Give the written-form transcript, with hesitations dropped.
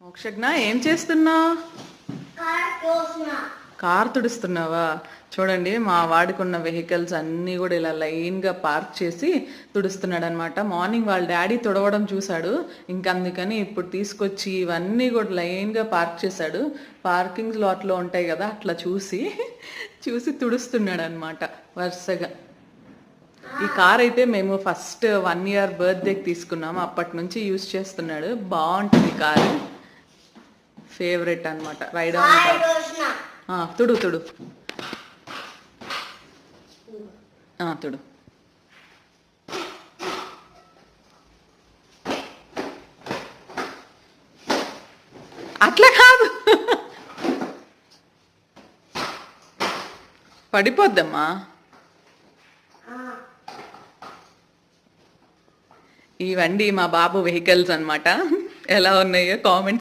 మోక్షజ్ఞ ఏం చేస్తున్నావు? కార్ తుడుస్తున్నావా? చూడండి, మా వాడుకున్న వెహికల్స్ అన్నీ కూడా ఇలా లైన్గా పార్క్ చేసి తుడుస్తున్నాడు అనమాట. మార్నింగ్ వాళ్ళ డాడీ తుడవడం చూశాడు, ఇంకా అందుకని ఇప్పుడు తీసుకొచ్చి ఇవన్నీ కూడా లైన్గా పార్క్ చేశాడు. పార్కింగ్ లాట్లో ఉంటాయి కదా, అట్లా చూసి తుడుస్తున్నాడు అనమాట వరుసగా. ఈ కార్ అయితే మేము ఫస్ట్ 1 year బర్త్డేకి తీసుకున్నాము, అప్పటి నుంచి యూజ్ చేస్తున్నాడు. బాగుంటుంది కారు, ఫేవరెట్ అనమాట. Ride on car. తుడు తుడు తుడు. అట్లా కాదు, పడిపోద్దమ్మా. ఇవండి మా బాబు వెహికల్స్ అన్నమాట. ఎలా ఉన్నాయో కామెంట్